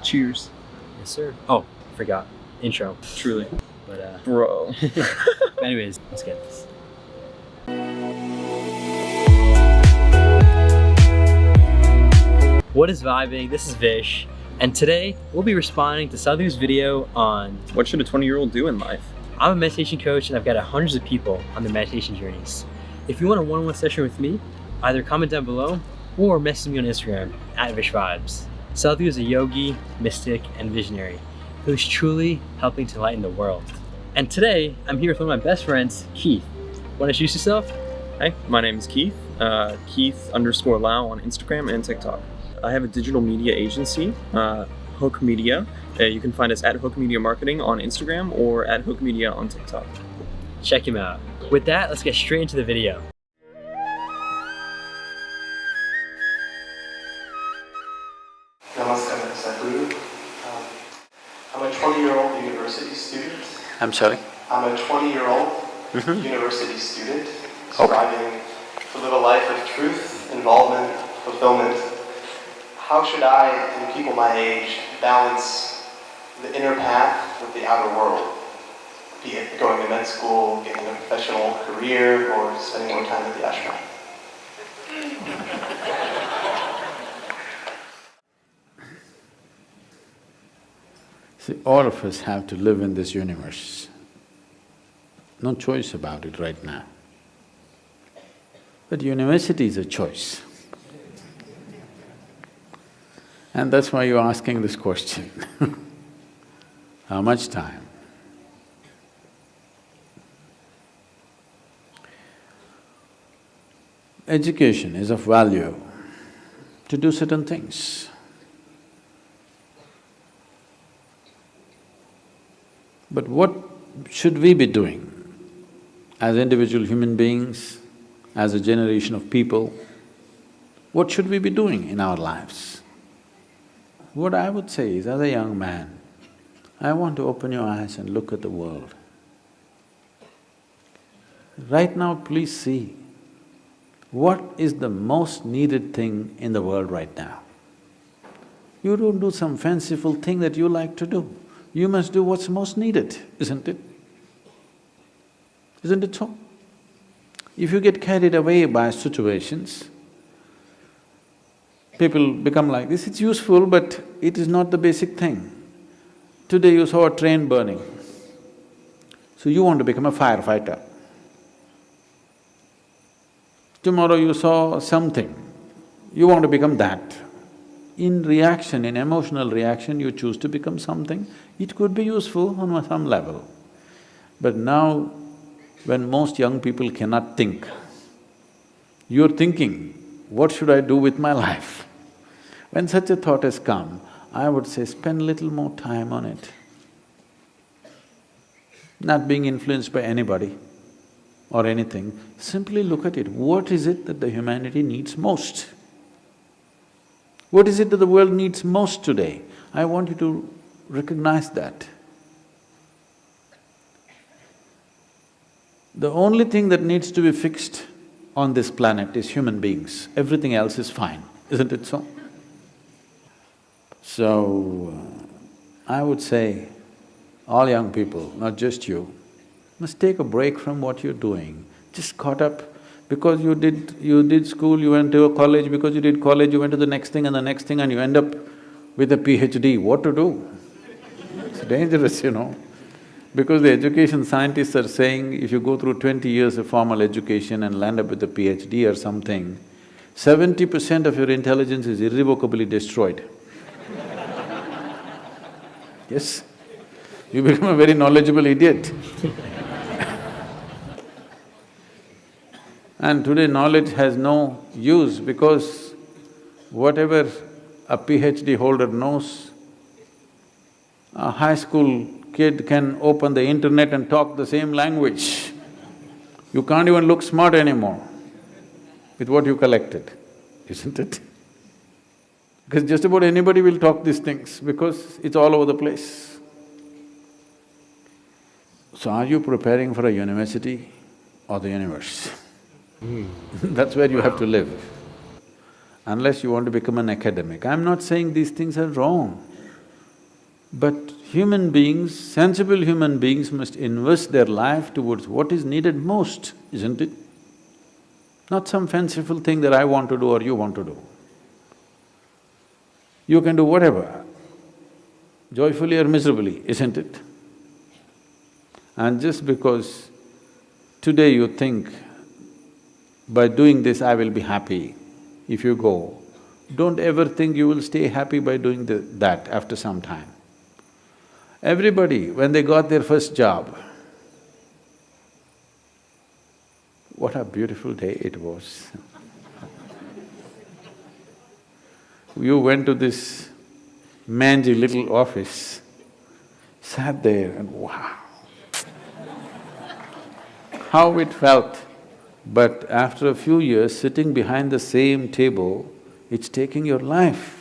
Cheers. Yes, sir. Oh, forgot. Intro. Truly. But, Bro. anyways, let's get this. What is vibing? This is Vish, and today we'll be responding to Sadhguru's video on What should a 20-year-old do in life? I'm a meditation coach and I've got hundreds of people on their meditation journeys. If you want a one-on-one session with me, either comment down below or message me on Instagram at VishVibez. Sadhguru is a yogi, mystic, and visionary who's truly helping to enlighten the world. And today, I'm here with one of my best friends, Keith. Want to introduce yourself? Hey, my name is Keith. Keith_Lau on Instagram and TikTok. I have a digital media agency, Hook Media. You can find us at Hook Media Marketing on Instagram or at Hook Media on TikTok. Check him out. With that, let's get straight into the video. Namaste, Sadhguru. I'm a 20-year-old university student. I'm sorry? I'm a 20-year-old university student striving to live a life of truth, involvement, fulfillment. How should I and people my age balance the inner path with the outer world? Be it going to med school, getting a professional career, or spending more time at the ashram? See, all of us have to live in this universe. No choice about it right now. But university is a choice. And that's why you're asking this question. How much time? Education is of value to do certain things. But what should we be doing as individual human beings, as a generation of people? What should we be doing in our lives? What I would say is, as a young man, I want to open your eyes and look at the world. Right now, please see, what is the most needed thing in the world right now? You don't do some fanciful thing that you like to do. You must do what's most needed, isn't it? Isn't it so? If you get carried away by situations, people become like this, it's useful but it is not the basic thing. Today you saw a train burning, so you want to become a firefighter. Tomorrow you saw something, you want to become that. In reaction, in emotional reaction, you choose to become something. It could be useful on some level. But now, when most young people cannot think, you're thinking, what should I do with my life? When such a thought has come, I would say spend little more time on it. Not being influenced by anybody or anything, simply look at it. What is it that the humanity needs most? What is it that the world needs most today? I want you to recognize that. The only thing that needs to be fixed on this planet is human beings. Everything else is fine, isn't it so? So, I would say, all young people, not just you, must take a break from what you're doing. Just caught up because you did school, you went to a college, because you did college, you went to the next thing and the next thing and you end up with a PhD. What to do? It's dangerous, you know. Because the education scientists are saying if you go through 20 years of formal education and land up with a PhD or something, 70% of your intelligence is irrevocably destroyed. Yes, you become a very knowledgeable idiot. And today knowledge has no use because whatever a PhD holder knows, a high school kid can open the internet and talk the same language. You can't even look smart anymore with what you collected, isn't it? Because just about anybody will talk these things because it's all over the place. So are you preparing for a university or the universe? That's where you have to live, unless you want to become an academic. I'm not saying these things are wrong. But human beings, sensible human beings must invest their life towards what is needed most, isn't it? Not some fanciful thing that I want to do or you want to do. You can do whatever, joyfully or miserably, isn't it? And just because today you think, by doing this I will be happy, if you go, don't ever think you will stay happy by doing that after some time. Everybody, when they got their first job, what a beautiful day it was. You went to this mangy little office, sat there and wow, how it felt. But after a few years, sitting behind the same table, it's taking your life.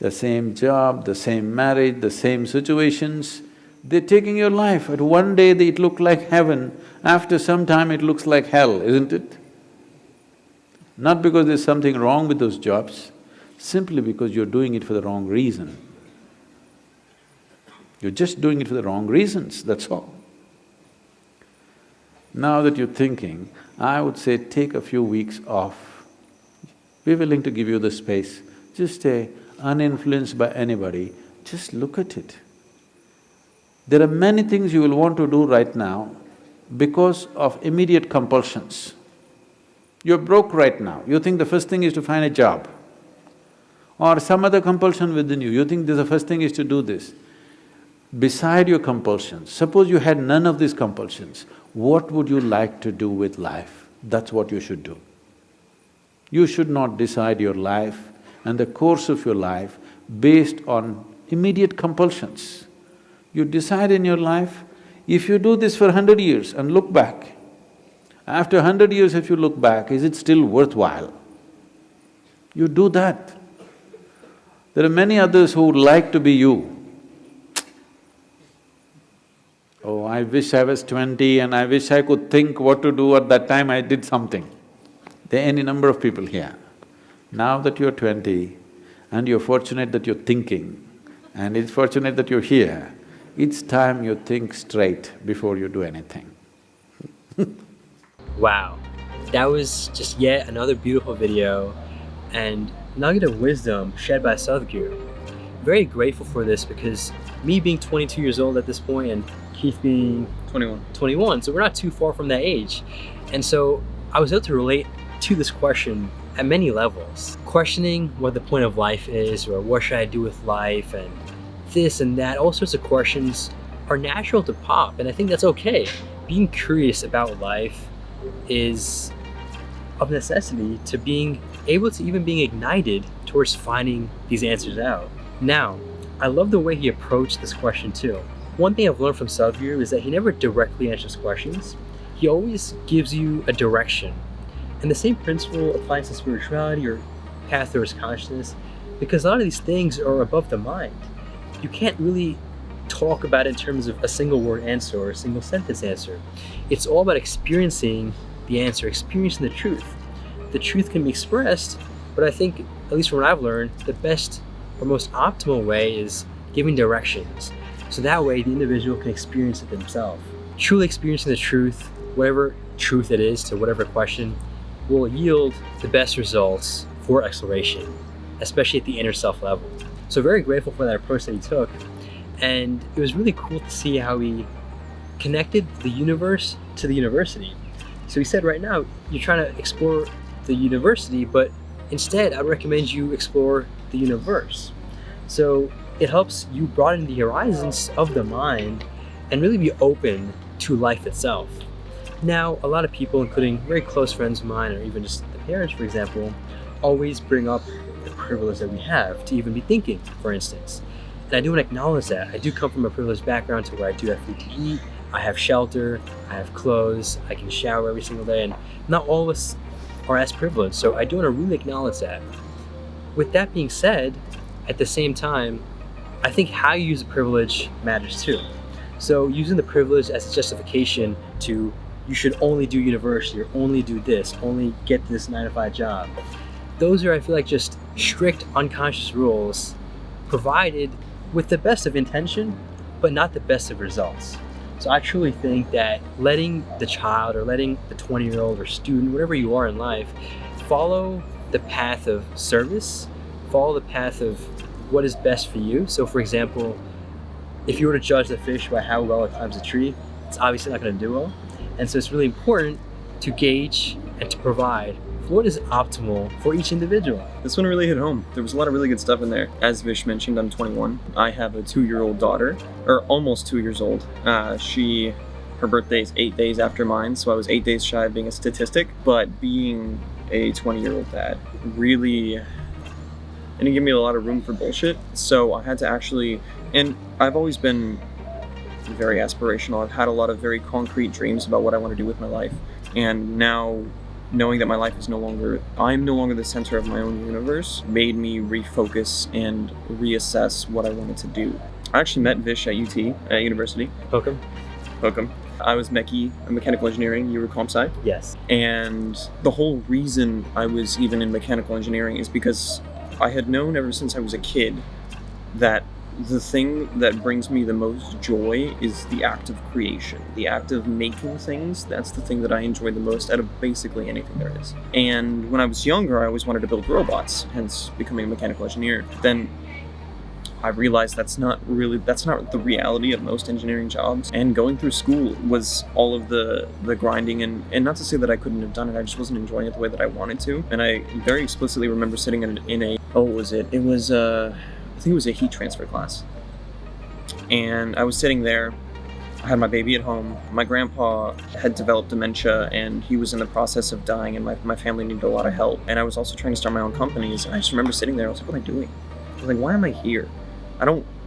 The same job, the same marriage, the same situations, they're taking your life. At one day it looked like heaven, after some time it looks like hell, isn't it? Not because there's something wrong with those jobs, simply because you're doing it for the wrong reason. You're just doing it for the wrong reasons, that's all. Now that you're thinking, I would say take a few weeks off. We're willing to give you the space. Just stay uninfluenced by anybody, just look at it. There are many things you will want to do right now because of immediate compulsions. You're broke right now, you think the first thing is to find a job. Or some other compulsion within you think the first thing is to do this. Beside your compulsions, suppose you had none of these compulsions, what would you like to do with life? That's what you should do. You should not decide your life and the course of your life based on immediate compulsions. You decide in your life, if you do this for 100 years and look back, after 100 years if you look back, is it still worthwhile? You do that. There are many others who would like to be you. Oh, I wish I was 20 and I wish I could think what to do at that time I did something. There are any number of people here. Now that you're 20 and you're fortunate that you're thinking and it's fortunate that you're here, it's time you think straight before you do anything. Wow, that was just yet another beautiful video and nugget of wisdom shared by Sadhguru. Very grateful for this because me being 22 years old at this point and Keith being 21, so we're not too far from that age. And so I was able to relate to this question at many levels. Questioning what the point of life is or what should I do with life and this and that, all sorts of questions are natural to pop and I think that's okay. Being curious about life is of necessity to being able to even being ignited towards finding these answers out. Now, I love the way he approached this question too. One thing I've learned from Sadhguru is that he never directly answers questions. He always gives you a direction. And the same principle applies to spirituality or path towards consciousness because a lot of these things are above the mind. You can't really talk about it in terms of a single word answer or a single sentence answer. It's all about experiencing the answer, experiencing the truth. The truth can be expressed, but I think, at least from what I've learned, the best or most optimal way is giving directions. So that way the individual can experience it themselves. Truly experiencing the truth, whatever truth it is to whatever question, will yield the best results for exploration, especially at the inner self level. So very grateful for that approach that he took. And it was really cool to see how he connected the universe to the university. So he said right now, you're trying to explore the university, but instead I recommend you explore the universe. So it helps you broaden the horizons of the mind and really be open to life itself. Now, a lot of people, including very close friends of mine, or even just the parents, for example, always bring up the privilege that we have to even be thinking, for instance. And I do want to acknowledge that. I do come from a privileged background to where I do have food to eat, I have shelter, I have clothes, I can shower every single day, and not all of us are as privileged, so I do want to really acknowledge that. With that being said, at the same time, I think how you use the privilege matters too. So using the privilege as a justification to you should only do university or only do this, only get this 9-to-5 job. Those are, I feel like, just strict unconscious rules, provided with the best of intention, but not the best of results. So I truly think that letting the child or letting the 20-year-old or student, whatever you are in life, follow the path of service, follow the path of what is best for you. So for example, if you were to judge the fish by how well it climbs a tree, it's obviously not going to do well. And so it's really important to gauge and to provide what is optimal for each individual. This one really hit home. There was a lot of really good stuff in there. As Vish mentioned, I'm 21. I have a 2-year-old daughter, or almost 2 years old. Her birthday is 8 days after mine, so I was 8 days shy of being a statistic. But being a 20-year-old dad really didn't give me a lot of room for bullshit. So I had to actually, and I've always been very aspirational. I've had a lot of very concrete dreams about what I want to do with my life. And now, knowing that my life is I'm no longer the center of my own universe, made me refocus and reassess what I wanted to do. I actually met Vish at UT, at university. Hokum? Hokum. I was mechanical engineering, you were comp sci. Yes. And the whole reason I was even in mechanical engineering is because I had known ever since I was a kid that the thing that brings me the most joy is the act of creation, the act of making things. That's the thing that I enjoy the most out of basically anything there is. And when I was younger, I always wanted to build robots, hence becoming a mechanical engineer. Then I realized that's not the reality of most engineering jobs. And going through school was all of the grinding, and not to say that I couldn't have done it, I just wasn't enjoying it the way that I wanted to. And I very explicitly remember sitting in a I think it was a heat transfer class. And I was sitting there, I had my baby at home. My grandpa had developed dementia and he was in the process of dying, and my family needed a lot of help. And I was also trying to start my own companies. And I just remember sitting there, I was like, what am I doing? I was like, why am I here?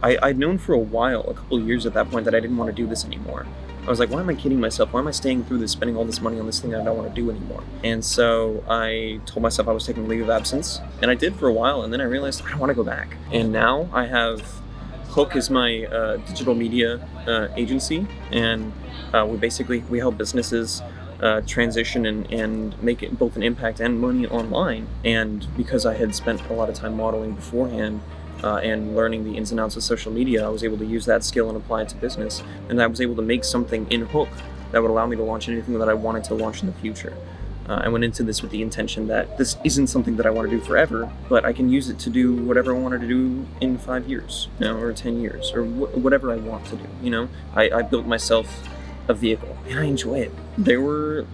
I'd known for a while, a couple of years at that point, that I didn't want to do this anymore. I was like, why am I kidding myself? Why am I staying through this, spending all this money on this thing that I don't want to do anymore? And so I told myself I was taking leave of absence, and I did for a while, and then I realized I want to go back. And now I have Hook is my digital media agency, and we help businesses transition and make it both an impact and money online. And because I had spent a lot of time modeling beforehand, and learning the ins and outs of social media, I was able to use that skill and apply it to business. And I was able to make something in Hook that would allow me to launch anything that I wanted to launch in the future. I went into this with the intention that this isn't something that I want to do forever, but I can use it to do whatever I wanted to do in 5 years, or 10 years, or whatever I want to do. I built myself a vehicle, and I enjoy it. There were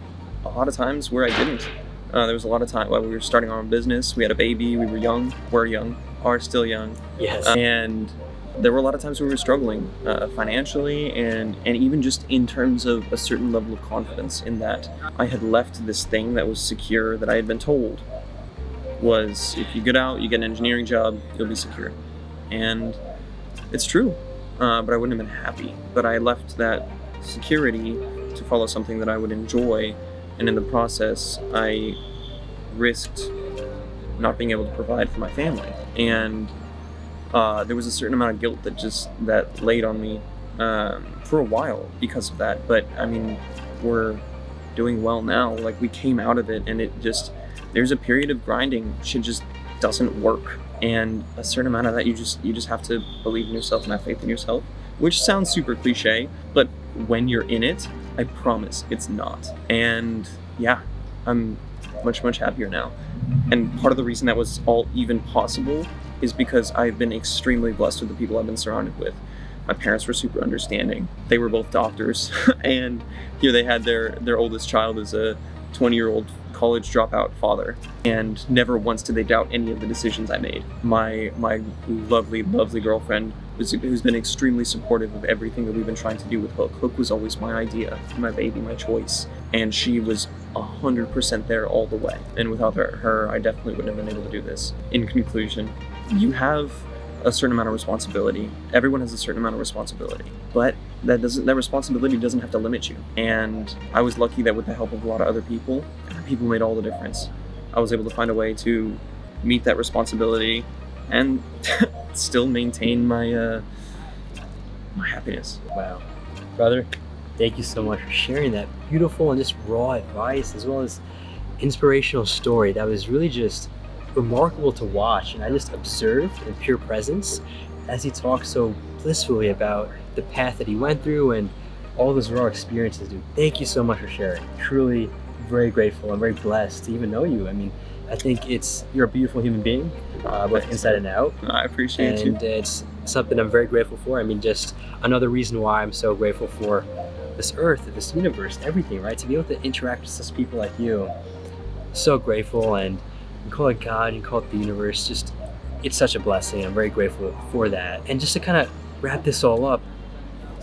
a lot of times where I didn't. There was a lot of time while we were starting our own business. We had a baby, we were young, are still young. Yes. And there were a lot of times where we were struggling financially and even just in terms of a certain level of confidence in that I had left this thing that was secure, that I had been told was, if you get out, you get an engineering job, you'll be secure. And it's true, but I wouldn't have been happy. But I left that security to follow something that I would enjoy, and in the process, I risked not being able to provide for my family. And there was a certain amount of guilt that laid on me for a while because of that. But I mean, we're doing well now. Like, we came out of it, and there's a period of grinding. Shit just doesn't work, and a certain amount of that you just have to believe in yourself and have faith in yourself, which sounds super cliche, but when you're in it, I promise it's not. And yeah, I'm much happier now. And part of the reason that was all even possible is because I've been extremely blessed with the people I've been surrounded with. My parents were super understanding. They were both doctors, and here they had their oldest child as a 20-year-old college dropout father, and never once did they doubt any of the decisions I made. My lovely girlfriend, who's been extremely supportive of everything that we've been trying to do with Hook. Hook was always my idea, my baby, my choice, and she was 100% there all the way. And without her, I definitely wouldn't have been able to do this. In conclusion, you have a certain amount of responsibility. Everyone has a certain amount of responsibility, but that responsibility doesn't have to limit you. And I was lucky that with the help of a lot of other people made all the difference. I was able to find a way to meet that responsibility and still maintain my my happiness. Wow. Brother, thank you so much for sharing that beautiful and just raw advice, as well as inspirational story that was really just remarkable to watch. And I just observed in pure presence as he talks so blissfully about the path that he went through and all those raw experiences, dude. Thank you so much for sharing. Truly very grateful. I'm very blessed to even know you. I mean, I think you're a beautiful human being, both inside and out. I appreciate you. And it's something I'm very grateful for. I mean, just another reason why I'm so grateful for this earth, this universe, everything, right? To be able to interact with such people like you, so grateful. And you call it God, you call it the universe, just, it's such a blessing. I'm very grateful for that. And just to kind of wrap this all up,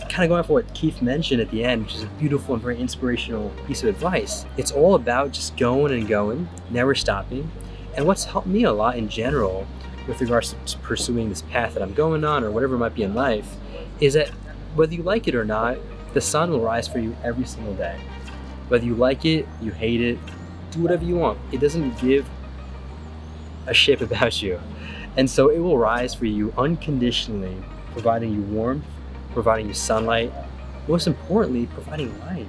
kind of going off of what Keith mentioned at the end, which is a beautiful and very inspirational piece of advice. It's all about just going and going, never stopping. And what's helped me a lot in general with regards to pursuing this path that I'm going on or whatever it might be in life is that whether you like it or not, the sun will rise for you every single day. Whether you like it, you hate it, do whatever you want. It doesn't give a shit about you. And so it will rise for you unconditionally, providing you warmth, providing you sunlight, most importantly, providing life.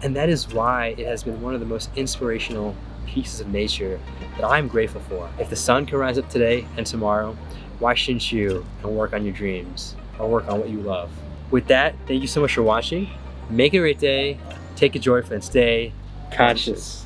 And that is why it has been one of the most inspirational pieces of nature that I'm grateful for. If the sun can rise up today and tomorrow, why shouldn't you and work on your dreams or work on what you love? With that, thank you so much for watching. Make it a great day, take a joy and stay conscious.